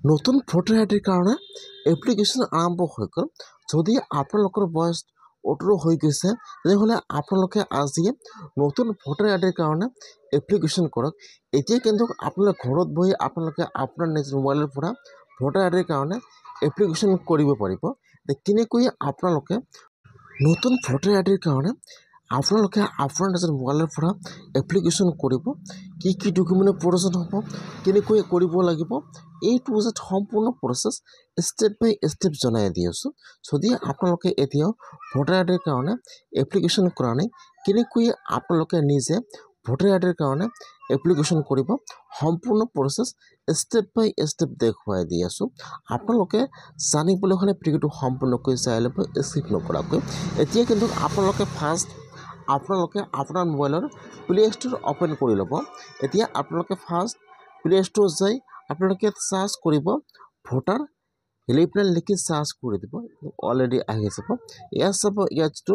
নতুন ভোটাৰ আইডিৰ কাৰণে এপ্লিকেশ্যন আৰম্ভ হৈ গ'ল। যদি আপোনালোকৰ বয়স 18 হৈ গৈছে তেনেহ'লে আপোনালোকে আজিয়ে নতুন ভোটাৰ আইডিৰ কাৰণে এপ্লিকেশ্যন কৰক। এতিয়া কিন্তু আপোনালোকে ঘৰত বহি আপোনালোকে আপোনাৰ নিজৰ মোবাইলৰ পৰা ভোটাৰ আইডিৰ কাৰণে এপ্লিকেশ্যন কৰিব পাৰিব। কেনেকৈ আপোনালোকে নতুন ভোটাৰ আইডিৰ কাৰণে আপোনালোকে আপোনাৰ নিজৰ মোবাইলৰ পৰা এপ্লিকেশ্যন কৰিব, কি কি ডকুমেণ্টৰ প্ৰয়োজন হ'ব, কেনেকৈ কৰিব লাগিব, এইটো যে সম্পূৰ্ণ প্ৰচেছ ষ্টেপ বাই ষ্টেপ জনাই দি আছোঁ। যদি আপোনালোকে এতিয়াও ভোটাৰ আইডিৰ কাৰণে এপ্লিকেশ্যন কৰা নাই, কেনেকৈ আপোনালোকে নিজে ভোটাৰ আইডিৰ কাৰণে এপ্লিকেশ্যন কৰিব, সম্পূৰ্ণ প্ৰচেছ ষ্টেপ বাই ষ্টেপ দেখুৱাই দি আছোঁ। আপোনালোকে জানিবলৈ হ'লে ভিডিঅ'টো সম্পূৰ্ণকৈ চাই ল'ব, স্কিপ নকৰাকৈ। এতিয়া কিন্তু আপোনালোকে ফাৰ্ষ্ট আপোনাৰ মোবাইলৰ প্লে ষ্ট'ৰ অ'পেন কৰি ল'ব। এতিয়া আপোনালোকে ফাৰ্ষ্ট প্লে ষ্ট'ৰ যাই আপোনালোকে চাৰ্চ কৰিব ভোটাৰ হেল্পলাইন লিখি চাৰ্চ কৰি দিব। অলৰেডি আহি যাব। ইয়াত চাব, ইয়াত যিটো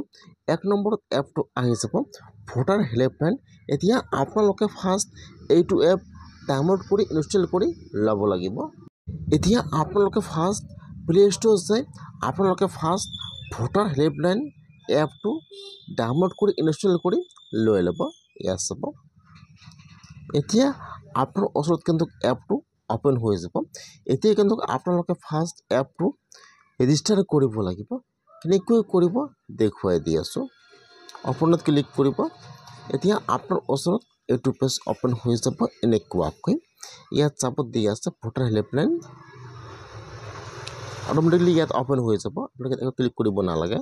1 নম্বৰত এপটো আহি যাব ভোটাৰ হেল্পলাইন। এতিয়া আপোনালোকে ফাৰ্ষ্ট এইটো এপ ডাউনলোড কৰি ইনষ্টল কৰি ল'ব লাগিব। এতিয়া আপোনালোকে ফাৰ্ষ্ট প্লে ষ্ট'ৰ যাই আপোনালোকে ফাৰ্ষ্ট ভোটাৰ হেল্পলাইন এপটো ডাউনলোড কৰি ইনষ্টল কৰি লৈ ল'ব। ইয়াত চাব, এতিয়া আপোনাৰ ওচৰত কিন্তু এপটো অ'পেন হৈ যাব। এতিয়া কিন্তু আপোনালোকে ফাৰ্ষ্ট এপটো ৰেজিষ্টাৰ কৰিব লাগিব। কেনেকৈ কৰিব দেখুৱাই দি আছোঁ। অ'পনত ক্লিক কৰিব। এতিয়া আপোনাৰ ওচৰত এইটো পেজ অ'পেন হৈ যাব এনেকুৱাকৈ। ইয়াত চাব দি আছে ভোটাৰ হেল্পলাইন, অট'মেটিকলি ইয়াত অ'পেন হৈ যাব। আপোনালোকে একো ক্লিক কৰিব নালাগে,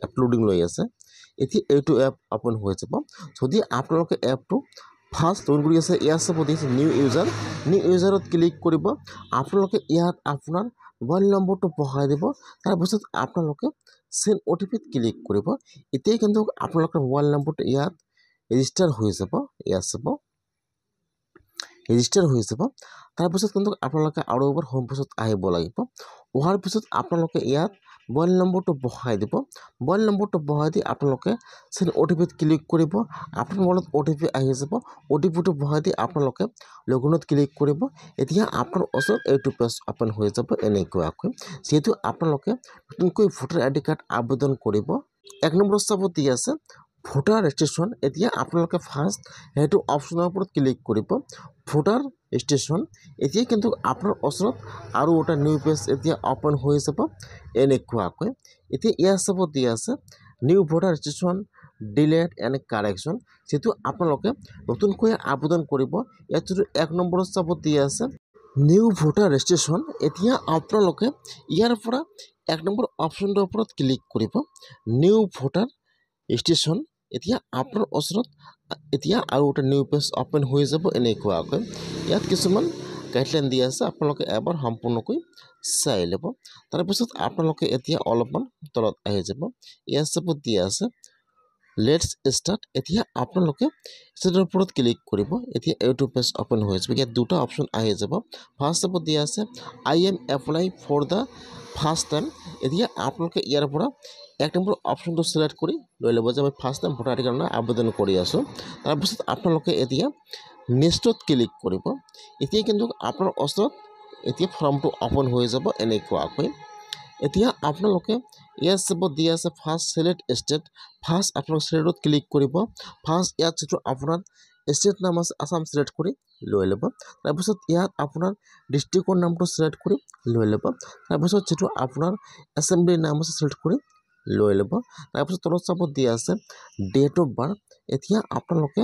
আপলোডিং লৈ আছে। এতিয়া এইটো এপ অ'পেন হৈ যাব। যদি আপোনালোকে এপটো ফাৰ্ষ্ট লগ ইন কৰি আছে, ইয়াত চাব দি আছে নিউ ইউজাৰত ক্লিক কৰিব। আপোনালোকে ইয়াত আপোনাৰ মোবাইল নম্বৰটো বহাই দিব। তাৰপিছত আপোনালোকে চেণ্ড OTPত ক্লিক কৰিব। এতিয়াই কিন্তু আপোনালোকৰ মোবাইল নম্বৰটো ইয়াত ৰেজিষ্টাৰ হৈ যাব। ইয়াত চাব ৰেজিষ্টাৰ হৈ যাব। তাৰপিছত কিন্তু আপোনালোকে আৰু এবাৰ হোম পেজত আহিব লাগিব। অহাৰ পিছত আপোনালোকে ইয়াত মোবাইল নম্বৰটো বহাই দিব। মোবাইল নম্বৰটো বহাই দি আপোনালোকে চেণ্ড OTPত ক্লিক কৰিব। আপোনাৰ মোবাইলত OTP আহি যাব। OTPটো বহাই দি আপোনালোকে লগইনত ক্লিক কৰিব। এতিয়া আপোনাৰ ওচৰত এইটো পেজ অ'পেন হৈ যাব এনেকুৱাকৈ। যিহেতু আপোনালোকে নতুনকৈ ভোটাৰ আইডি কাৰ্ড আবেদন কৰিব। 1 নম্বৰত চাব দি আছে ভোটাৰ ৰেজিষ্ট্ৰেশ্যন। এতিয়া আপোনালোকে ফাৰ্ষ্ট সেইটো অপশ্যনৰ ওপৰত ক্লিক কৰিব, ভোটাৰ ৰেজিষ্ট্ৰেশ্যন। এতিয়া কিন্তু আপোনাৰ ওচৰত আৰু এটা নিউ পেজ এতিয়া অ'পেন হৈ যাব এনেকুৱাকৈ। এতিয়া ইয়াত চাব দি আছে new voter registration delete and correction. যিটো আপোনালোকে নতুনকৈ আবেদন কৰিব। ইয়াত যিটো 1 নম্বৰত চাব দি আছে নিউ ভোটাৰ ৰেজিষ্ট্ৰেশ্যন। এতিয়া আপোনালোকে ইয়াৰ পৰা 1 নম্বৰ অপশ্যনটোৰ ওপৰত ক্লিক কৰিব, নিউ ভোটাৰ ৰেজিষ্ট্ৰেশ্যন। এতিয়া আপোনাৰ ওচৰত এতিয়া আৰু এটা নিউ পেজ অ'পেন হৈ যাব এনেকুৱাকৈ। ইয়াত কিছুমান গাইডলাইন দি আছে, আপোনালোকে এবাৰ সম্পূৰ্ণকৈ চাই ল'ব। তাৰপিছত আপোনালোকে এতিয়া অলপমান তলত আহি যাব। ইয়াত চাব দি আছে লেটছ ষ্টাৰ্ট। এতিয়া আপোনালোকে ষ্টাৰ্টৰ ওপৰত ক্লিক কৰিব। এতিয়া এইটো পেজ অ'পেন হৈ যাব। ইয়াত দুটা অপশ্যন আহি যাব। ফাৰ্ষ্ট চাব দি আছে I am apply for the first time. এতিয়া আপোনালোকে ইয়াৰ পৰা 1 নম্বৰ অপশ্যনটো ছিলেক্ট কৰি লৈ ল'ব যে মই ফাৰ্ষ্ট টাইম ভোটাৰ আইডিৰ কাৰণে আবেদন কৰি আছোঁ। তাৰপিছত আপোনালোকে এতিয়া নেক্সটত ক্লিক কৰিব। এতিয়া কিন্তু আপোনাৰ ওচৰত এতিয়া ফৰ্মটো অ'পেন হৈ যাব এনেকুৱাকৈ। এতিয়া আপোনালোকে ইয়াত চাব দি আছে ফাৰ্ষ্ট ছিলেক্ট ষ্টেট। ফাৰ্ষ্ট আপোনালোকে ষ্টেটত ক্লিক কৰিব। ফাৰ্ষ্ট ইয়াত যিটো আপোনাৰ ষ্টেট নাম আছে আছাম ছিলেক্ট কৰি লৈ ল'ব। তাৰপিছত ইয়াত আপোনাৰ ডিষ্ট্ৰিক্টৰ নামটো ছিলেক্ট কৰি লৈ ল'ব। তাৰপিছত যিটো আপোনাৰ এছেম্বলিৰ নাম আছে ছিলেক্ট কৰি লৈ ল'ব। তাৰপিছত তলত চাব দি আছে ডেট অফ বাৰ্থ। এতিয়া আপোনালোকে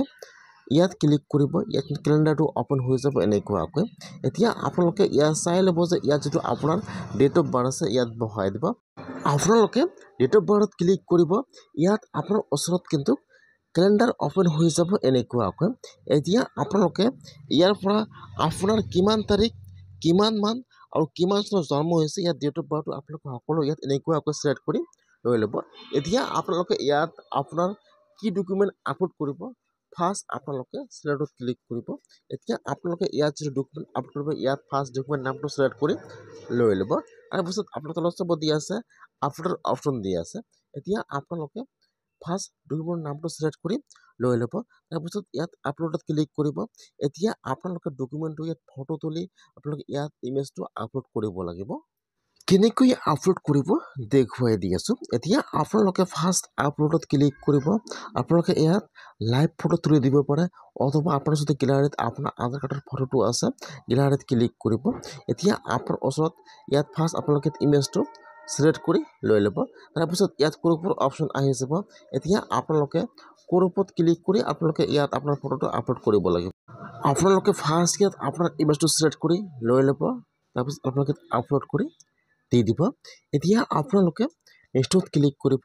ইয়াত ক্লিক কৰিব। ইয়াত কেলেণ্ডাৰটো অ'পেন হৈ যাব এনেকুৱাকৈ। এতিয়া আপোনালোকে ইয়াত চাই ল'ব যে ইয়াত যিটো আপোনাৰ ডেট অফ বাৰ্থ আছে ইয়াত বহাই দিব। আপোনালোকে ডেট অফ বাৰ্থত ক্লিক কৰিব। ইয়াত আপোনাৰ ওচৰত কিন্তু কেলেণ্ডাৰ অ'পেন হৈ যাব এনেকুৱাকৈ। এতিয়া আপোনালোকে ইয়াৰ পৰা আপোনাৰ কিমান তাৰিখ, কিমান মান আৰু কিমান চনত জন্ম হৈছে ইয়াত ডেট অফ বাৰ্থটো আপোনালোকে সকলো ইয়াত এনেকুৱাকৈ ছিলেক্ট কৰি লৈ ল'ব। এতিয়া আপোনালোকে ইয়াত আপোনাৰ কি ডকুমেণ্ট আপলোড কৰিব, ফাৰ্ষ্ট আপোনালোকে ছিলেক্টত ক্লিক কৰিব। এতিয়া আপোনালোকে ইয়াত যিটো ডকুমেণ্ট আপলোড কৰিব ইয়াত ফাৰ্ষ্ট ডকুমেণ্ট নামটো ছিলেক্ট কৰি লৈ ল'ব। তাৰপিছত আপোনালোকে তলত চাব দি আছে আপলোডৰ অপশ্যন দি আছে। এতিয়া আপোনালোকে ফাৰ্ষ্ট ডকুমেণ্ট নামটো ছিলেক্ট কৰি লৈ ল'ব তাৰপিছত ইয়াত আপলোডত ক্লিক কৰিব এতিয়া আপোনালোকে ডকুমেণ্টটো ইয়াত ফটো তুলি আপোনালোকে ইয়াত ইমেজটো আপলোড কৰিব লাগিব কেনেকৈ আপলোড কৰিব দেখুৱাই দি আছোঁ এতিয়া আপোনালোকে ফাৰ্ষ্ট আপলোডত ক্লিক কৰিব আপোনালোকে ইয়াত লাইভ ফটো তুলি দিব পাৰে অথবা আপোনাৰ যদি গেলাৰীত আপোনাৰ আধাৰ কাৰ্ডৰ ফটোটো আছে গেলাৰীত ক্লিক কৰিব এতিয়া আপোনাৰ ওচৰত ইয়াত ফাৰ্ষ্ট আপোনালোকে ইমেজটো সিলেক্ট কৰি লৈ ল'ব তাৰপিছত ইয়াত ক্ৰপৰ অপশ্যন আহি যাব এতিয়া আপোনালোকে ক্ৰপত ক্লিক কৰি আপোনালোকে ইয়াত আপোনাৰ ফটোটো আপলোড কৰিব লাগিব আপোনালোকে ফাৰ্ষ্ট ইয়াত আপোনাৰ ইমেজটো সিলেক্ট কৰি লৈ ল'ব তাৰপিছত আপোনালোকে আপলোড কৰি দি দিব এতিয়া আপোনালোকে নেক্সটত ক্লিক কৰিব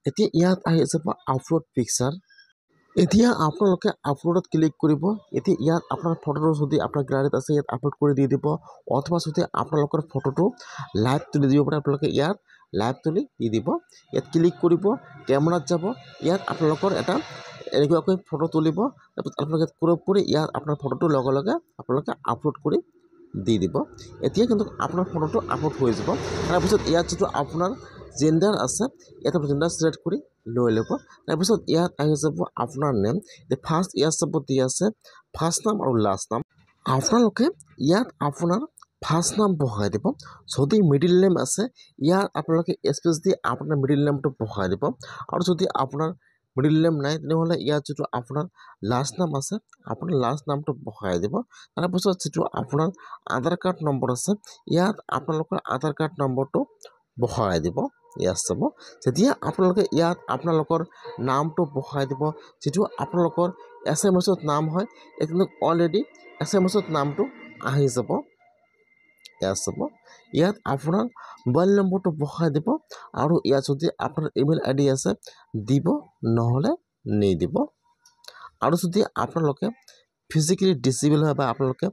এতিয়া ইয়াত আহি যাব আপলোড পিকচাৰ এতিয়া আপোনালোকে আপলোডত ক্লিক কৰিব এতিয়া ইয়াত আপোনাৰ ফটোটো যদি আপোনাৰ গ্যালাৰীত আছে ইয়াত আপলোড কৰি দি দিব অথবা যদি আপোনালোকৰ ফটোটো লাইভ তুলি দিব পাৰে আপোনালোকে ইয়াত লাইভ তুলি দি দিব ইয়াত ক্লিক কৰিব কেমেৰাত যাব ইয়াত আপোনালোকৰ এটা এনেকুৱাকৈ ফটো তুলিব তাৰপিছত আপোনালোকে ক্ৰপ কৰি ইয়াত আপোনাৰ ফটোটো লগে লগে আপোনালোকে আপলোড কৰি দি দিব এতিয়া কিন্তু আপোনাৰ ফটোটো আপলোড হৈ যাব তাৰপিছত ইয়াত যেটো আপোনাৰ জেন্ডাৰ আছে ইয়াত আপুনি জেন্ডাৰ সিলেক্ট কৰি লৈ ল'ব তাৰপিছত ইয়াত আহি যাব আপোনাৰ নেম ফাৰ্ষ্ট ইয়াত চাব দি আছে ফাৰ্ষ্ট নাম আৰু লাষ্ট নাম আপোনালোকে ইয়াত আপোনাৰ ফাৰ্ষ্ট নাম বহাই দিব যদি মিডিল নেম আছে ইয়াত আপোনালোকে স্পেচ দি আপোনাৰ মিডিল নেমটো বহাই দিব আৰু যদি আপোনাৰ মিডিল নেম নাই তেনেহ'লে ইয়াত যেটো আপোনাৰ লাষ্ট নাম আছে আপোনাৰ লাষ্ট নামটো বহাই দিব তাৰপিছত যেটো আপোনাৰ আধাৰ কাৰ্ড নম্বৰ আছে ইয়াত আপোনালোকৰ আধাৰ কাৰ্ড নম্বৰটো বহাই দিব ইয়াত চাব যেতিয়া আপোনালোকে ইয়াত আপোনালোকৰ নামটো বহাই দিব যেটো আপোনালোকৰ এছএমএছত নাম হয় কিন্তু অলৰেডি এছএমএছত নামটো আহি যাব ইয়াত চাব ইয়াত আপোনাৰ মোবাইল নম্বৰটো বহাই দিব আৰু ইয়াত যদি আপোনাৰ ইমেইল আইডি আছে দিব নহ'লে নিদিব আৰু যদি আপোনালোকে ফিজিক্যালি ডিসেবল হয় বা আপোনালোকে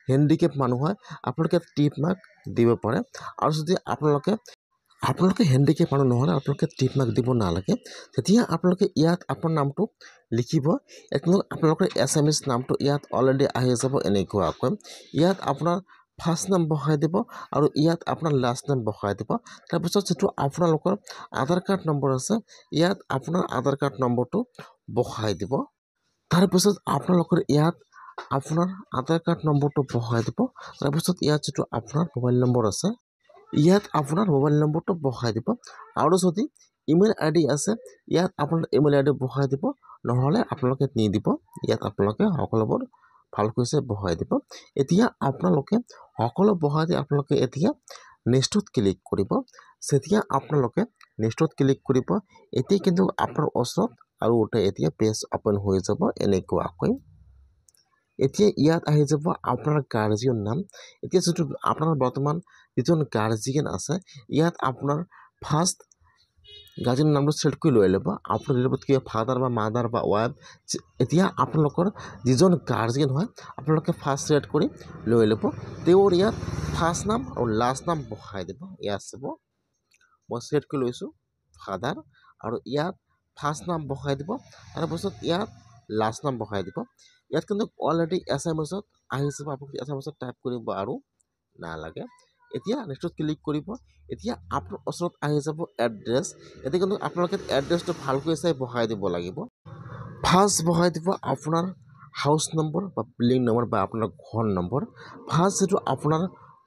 হ্যান্ডিক্যাপ মানুহ হয় আপোনালোকে টিপ মাৰ্ক দিব পাৰে আৰু যদি আপোনালোকে হ্যান্ডিক্যাপ মানুহ নহ'লে আপোনালোকে টিপ মাৰ্ক দিব নালাগে তেতিয়া আপোনালোকে ইয়াত আপোনাৰ নামটো লিখিব কিন্তু আপোনালোকৰ এছএমএছ নামটো ইয়াত অলৰেডি আহি যাব এনেকুৱাকৈ ইয়াত আপোনাৰ ফাৰ্ষ্ট নাম বহাই দিব আৰু ইয়াত আপোনাৰ লাষ্ট নাম বহাই দিব তাৰপিছত যেটো আপোনালোকৰ আধাৰ কাৰ্ড নম্বৰ আছে ইয়াত আপোনাৰ আধাৰ কাৰ্ড নম্বৰটো বহাই দিব তাৰপিছত আপোনালোকৰ ইয়াত আপোনাৰ আধাৰ কাৰ্ড নম্বৰটো বহাই দিব তাৰপিছত ইয়াত যেটো আপোনাৰ মোবাইল নম্বৰ আছে ইয়াত আপোনাৰ মোবাইল নম্বৰটো বহাই দিব আৰু যদি ইমেইল আইডি আছে ইয়াত আপোনাৰ ইমেইল আইডি বহাই দিব নহ'লে আপোনালোকে নিদিব ইয়াত আপোনালোকে সকলোবোৰ ভালকৈ বহাই দিব এতিয়া আপোনালোকে সকলো বহাই দি আপোনালোকে এতিয়া নেক্সটত ক্লিক কৰিব যেতিয়া আপোনালোকে নেক্সটত ক্লিক কৰিব এতিয়া কিন্তু আপোনাৰ ওচৰত আৰু এতিয়া পেজ ওপেন হৈ যাব এনেকুৱাকৈ এতিয়া ইয়াত আহি যাব আপোনাৰ গাৰ্জিয়ান নাম এতিয়া যেটো আপোনাৰ বৰ্তমান যিজন গাৰ্জিয়ান আছে ইয়াত আপোনাৰ ফাৰ্ষ্ট গাৰ্জিয়ান নামটো সিলেক্ট কৰি লৈ ল'ব আপোনাৰ লগত কি ফাদাৰ বা মাদাৰ বা ওয়াইফ এতিয়া আপোনালোকৰ যিজন গাৰ্জিয়ান হয় আপোনালোকে ফাৰ্ষ্ট সিলেক্ট কৰি লৈ ল'ব তেওঁৰ ইয়াত ফাৰ্ষ্ট নাম আৰু লাষ্ট নাম বহাই দিব ইয়াত চাব মই সিলেক্ট কৰি লৈছোঁ ফাদাৰ আৰু ইয়াত ফাৰ্ষ্ট নাম বহাই দিব তাৰপিছত ইয়াত লাষ্ট নাম বহাই দিব ইয়াত কিন্তু অলৰেডি এছএমএছত আহি যাব আপোনালোকে এছএমএছত টাইপ কৰিব আৰু নালাগে এতিয়া নেক্সটত ক্লিক কৰিব এতিয়া আপোনাৰ ওচৰত আহি যাব এড্ৰেছ এতিয়া কিন্তু আপোনালোকে এড্ৰেছটো ভালকৈ চাই বহাই দিব লাগিব ফাৰ্ষ্ট বহাই দিব আপোনাৰ হাউচ নম্বৰ বা বিল্ডিং নম্বৰ বা আপোনাৰ ঘৰ নম্বৰ ফাৰ্ষ্ট যেটো আপোনাৰ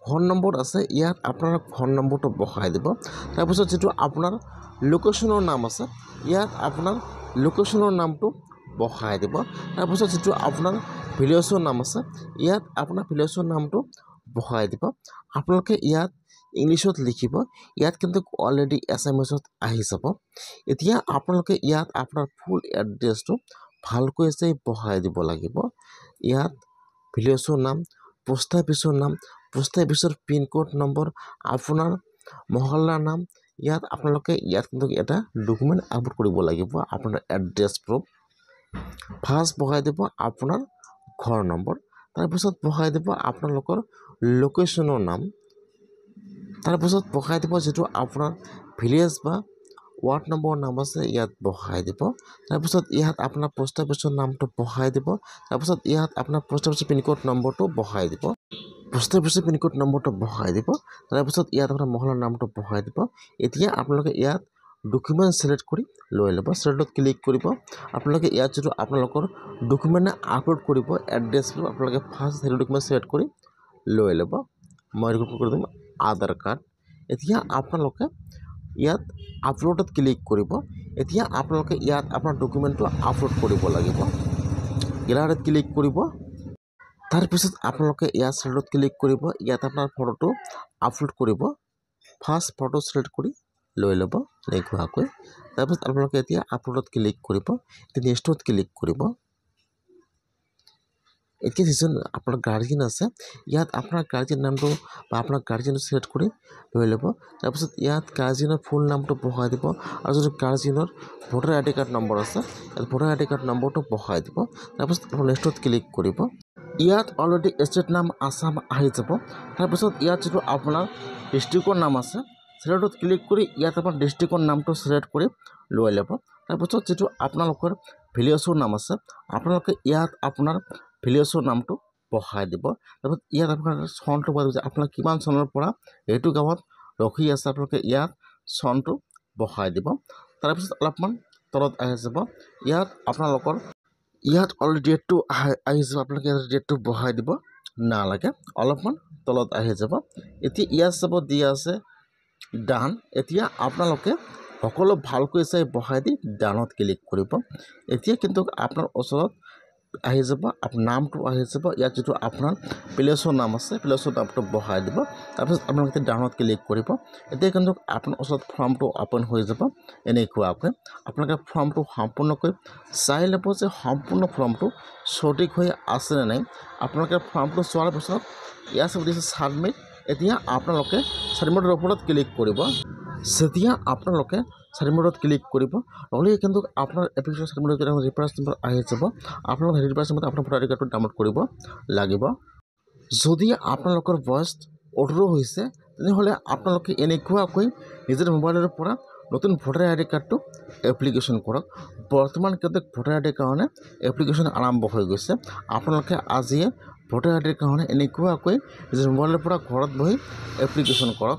ঘৰ নম্বৰ আছে ইয়াত আপোনাৰ ঘৰ নম্বৰটো বহাই দিব তাৰপিছত যেটো আপোনাৰ লোকেশ্যনৰ নাম আছে ইয়াত আপোনাৰ লোকেশ্যনৰ নামটো বহাই দিব তাৰপিছত যেটো আপোনাৰ ভিলেজৰ নাম আছে ইয়াত আপোনাৰ ভিলেজৰ নামটো বহাই দিব আপোনালোকে ইয়াত ইংলিছত লিখিব ইয়াত কিন্তু অলৰেডি এছএমএছত আহি যাব এতিয়া আপোনালোকে ইয়াত আপোনাৰ ফুল এড্ৰেছটো ভালকৈ চাই বহাই দিব লাগিব ইয়াত ভিলেজৰ নাম পোষ্ট অফিচৰ পিন কোড নম্বৰ আপোনাৰ মহল্লাৰ নাম ইয়াত আপোনালোকে ইয়াত কিন্তু এটা ডকুমেণ্ট আপলোড কৰিব লাগিব আপোনাৰ এড্ৰেছ প্ৰুফ ফাৰ্ষ্ট বহাই দিব আপোনাৰ ঘৰ নম্বৰ তাৰপিছত বহাই দিব আপোনালোকৰ লোকেশ্যনৰ নাম তাৰপিছত বহাই দিব যেটো আপোনাৰ ভিলেজ বা ওয়াৰ্ড নম্বৰ নাম আছে ইয়াত বহাই দিব তাৰপিছত ইয়াত আপোনাৰ পোষ্ট অফিচৰ নামটো বহাই দিব তাৰপিছত ইয়াত আপোনাৰ পোষ্ট অফিচৰ পিন কোড নম্বৰটো বহাই দিব পোষ্ট অফিচৰ পিন কোড নম্বৰটো বহাই দিব তাৰপিছত ইয়াত আপোনাৰ মহল্লাৰ নামটো বহাই দিব এতিয়া আপোনালোকে ইয়াত ডকুমেণ্ট ছিলেক্ট কৰি লৈ ল'ব। ছিলেক্টত ক্লিক কৰিব। আপোনালোকে ইয়াত যিটো আপোনালোকৰ ডকুমেণ্ট আপলোড কৰিব এড্ৰেছটো আপোনালোকে ফাৰ্ষ্ট সেইটো ডকুমেণ্ট ছিলেক্ট কৰি লৈ ল'ব। মই কৰি দিম আধাৰ কাৰ্ড। এতিয়া আপোনালোকে ইয়াত আপলোডত ক্লিক কৰিব। এতিয়া আপোনালোকে ইয়াত আপোনাৰ ডকুমেণ্টটো আপলোড কৰিব লাগিব। গ্যালাৰীত ক্লিক কৰিব। তাৰপিছত আপোনালোকে ইয়াত ছিলেক্টত ক্লিক কৰিব। ইয়াত আপোনাৰ ফটোটো আপলোড কৰিব। ফাৰ্ষ্ট ফটো ছিলেক্ট কৰি লৈ ল'ব এনেকুৱাকৈ। তাৰপিছত আপোনালোকে এতিয়া আপলোডত ক্লিক কৰিব। এতিয়া নেক্সটত ক্লিক কৰিব। এতিয়া যিজন আপোনাৰ গাৰ্জেন আছে ইয়াত আপোনাৰ গাৰ্জেন নামটো বা আপোনাৰ গাৰ্জেনটো ছিলেক্ট কৰি লৈ ল'ব। তাৰপিছত ইয়াত গাৰ্জেনৰ ফুল নামটো বহাই দিব আৰু যিটো গাৰ্জেনৰ ভোটাৰ আই ডি কাৰ্ড নম্বৰ আছে ইয়াত ভোটাৰ আই ডি কাৰ্ড নম্বৰটো বহাই দিব। তাৰপিছত আপোনাৰ নেক্সটত ক্লিক কৰিব। ইয়াত অলৰেডি ষ্টেট নাম আসাম আহি যাব। তাৰপিছত ইয়াত যিটো আপোনাৰ ডিষ্ট্ৰিক্টৰ নাম আছে ছিলেক্টত ক্লিক কৰি ইয়াত আপোনাৰ ডিষ্ট্ৰিক্টৰ নামটো ছিলেক্ট কৰি লৈ ল'ব। তাৰপিছত যিটো আপোনালোকৰ ভিলেজৰ নাম আছে আপোনালোকে ইয়াত আপোনাৰ ভিলেজৰ নামটো বহাই দিব। তাৰপিছত ইয়াত আপোনাৰ চনটো বহাই দিব যে আপোনাৰ কিমান চনৰ পৰা এইটো গাঁৱত ৰখি আছে আপোনালোকে ইয়াত চনটো বহাই দিব। তাৰপিছত অলপমান তলত আহি যাব। ইয়াত আপোনালোকৰ ইয়াত অলৰেডি ডেটটো আহি যাব। আপোনালোকে ইয়াত ডেটটো বহাই দিব নালাগে। অলপমান তলত আহি যাব। এতিয়া ইয়াত চাব দিয়া আছে ডান। এতিয়া আপোনালোকে সকলো ভালকৈ চাই বহাই দি ডানত ক্লিক কৰিব। এতিয়া কিন্তু আপোনাৰ ওচৰত আহি যাব আপোনাৰ নামটো আহি যাব। ইয়াত যিটো আপোনাৰ প্লেচৰ নাম আছে প্লেচৰ নামটো বহাই দিব। তাৰপিছত আপোনালোকে ডানত ক্লিক কৰিব। এতিয়া কিন্তু আপোনাৰ ওচৰত ফৰ্মটো অ'পেন হৈ যাব এনেকুৱাকৈ। আপোনালোকে ফৰ্মটো সম্পূৰ্ণকৈ চাই ল'ব যে সম্পূৰ্ণ ফৰ্মটো সঠিক হৈ আছেনে নাই। আপোনালোকে ফৰ্মটো চোৱাৰ পিছত ইয়াত চাব দিছে ছাবমিট। এতিয়া আপোনালোকে ছাবমিটৰ ওপৰত ক্লিক কৰিব। যেতিয়া আপোনালোকে ছাবমিটত ক্লিক কৰিব নহ'লে কিন্তু আপোনাৰ এপ্লিকেশ্যন ছাবমিট ৰেফাৰেঞ্চ নম্বৰ আহি যাব। আপোনালোকে ৰেফাৰেঞ্চ নম্বৰ আপোনাৰ ভোটাৰ আই ডি কাৰ্ডটো ডাউনলোড কৰিব লাগিব। যদি আপোনালোকৰ বয়স 18 হৈছে তেনেহ'লে আপোনালোকে এনেকুৱাকৈ নিজৰ মোবাইলৰ পৰা নতুন ভোটাৰ আই ডি কাৰ্ডটো এপ্লিকেশ্যন কৰক। বৰ্তমান কিন্তু ভোটাৰ আই ডিৰ কাৰণে এপ্লিকেশ্যন আৰম্ভ হৈ গৈছে। আপোনালোকে আজিয়ে ভোটাৰ আই ডিৰ কাৰণে এনেকুৱাকৈ নিজৰ মোবাইলৰ পৰা ঘৰত বহি এপ্লিকেশ্যন কৰক।